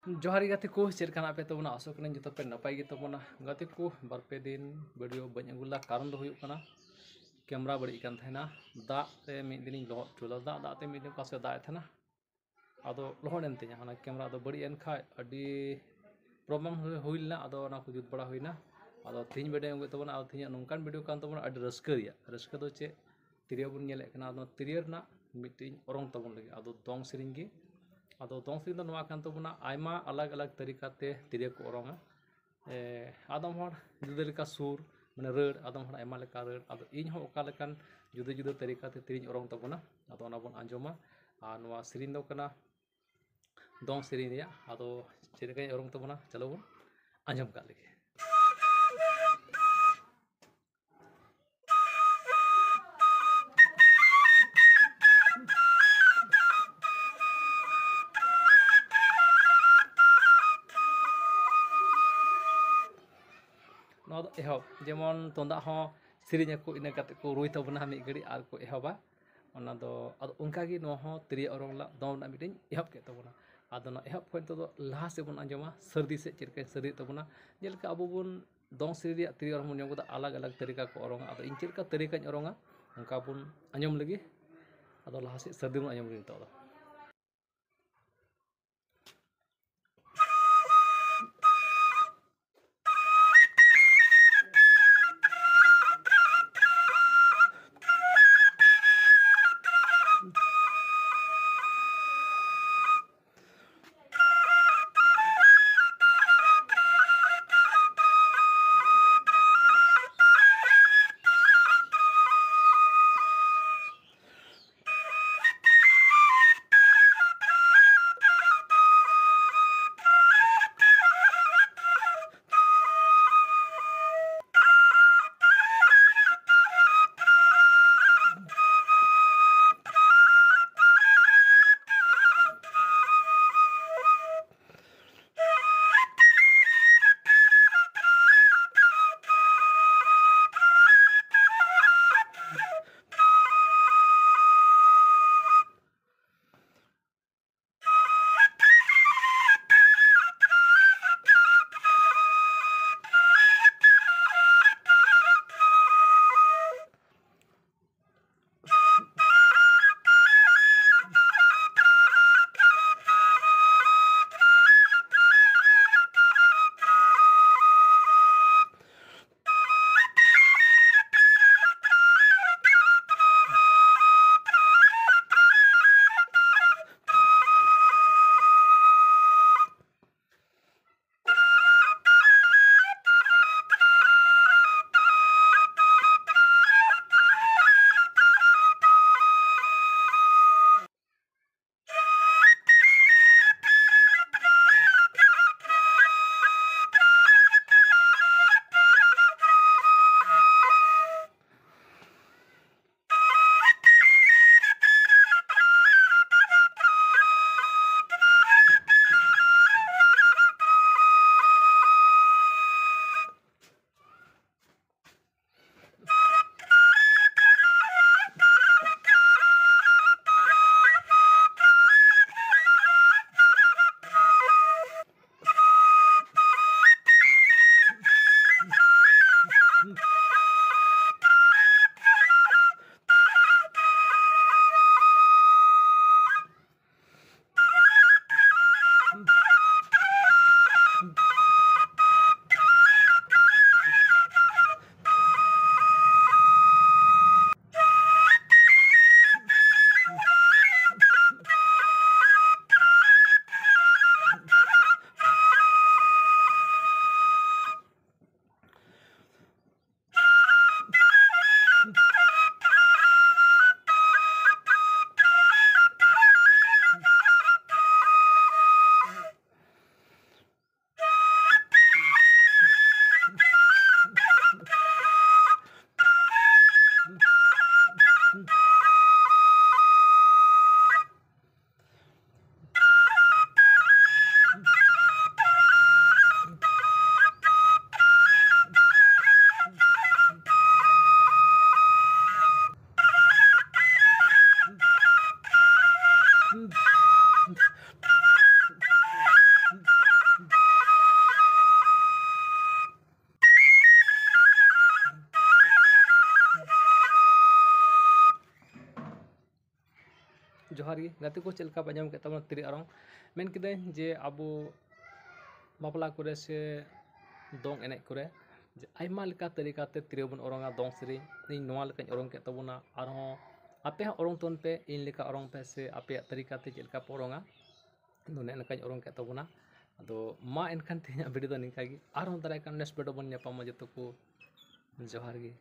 Johari गाते को check खाना पे तबना आसो करें जो पे नपाय गे तबना गाते को बारपे दिन वीडियो बन अगुला कारण दो हुयुग कना कैमरा बड़ी कान थेना दा ते मिद दिन लहद चुला दा ते मिद दिन कासे दा थेना आदो लहद एन तिया ओना कैमरा दो बड़ी एन खाय अडी प्रॉब्लम हुइलना आदो ओना को जुत बड़ा हुइना आदो तीन वीडियो अगु तबना आदो तीन नोंकान वीडियो कान तबना अडी रस्का दो चे तिरिया बुन नेले कना आदो तिरिया रना मिटिन ओरंग तबन लगे आदो दोंग सेरिंग गे आदो दोंग सेरिंग दो नवा कान तबना आयमा अलग अलग तरीका ते तिरिया को ओरंगा आदम हर जुदा लेका सुर माने रड़ आदम हर आयमा लेका रड़ आदो इन हो ओका लेकान जुदा जुदा तरीका ते तिरिंग ओरंग तबना आदो ओना बन आंजोमा आ नवा सेरिंग दो कना दोंग सेरिंग रिया आदो चेदका ओरंग तबना चलो बन आंजोम का लेगे एहब जेमन तोंदा हो सेरिंग को इन काते को रुई तबना मिद घड़ी आर को एहबा ओना दो आदो उनका गी नो हो तिरिया ओरंग ला दो ना मिटिन एहब के तबना आदो ना एहब खोन तो लाहा से बन आंजोमा सर्दी से चेरके सर्दी तबना जेलका अबो बन दोंग सेरि तिरिया ओरंग बन जोंदा अलग अलग तरीका को ओरंगा आदो इन चेरका तरीका ओरंगा उनका बन आंजोम लगी आदो लाहा से सर्दी बन आंजोम लगी तो जोहार गे गाते को चलका पाजम के तबना तिरी अरंग मेन किदें जे अबो बापला करे से दोंग एनेज करे जे आयमा लेका तरीका ते तिरियो बन ओरंगा दोंग सेरी इन नोवा लेकाñ ओरंग के तबना आरहों आपे हा ओरंग तोन पे इन लेका ओरंग पे से आपे तरीका ते चलका पे ओरंगा नुने लेकाñ ओरंग के तबना अदो मा एनखान तेहना वीडियो दो निंका गे आरहों दाराय कान नेक्स्ट वीडियो बन ᱧᱟᱯᱟᱢᱟ जतो को जोहार गे।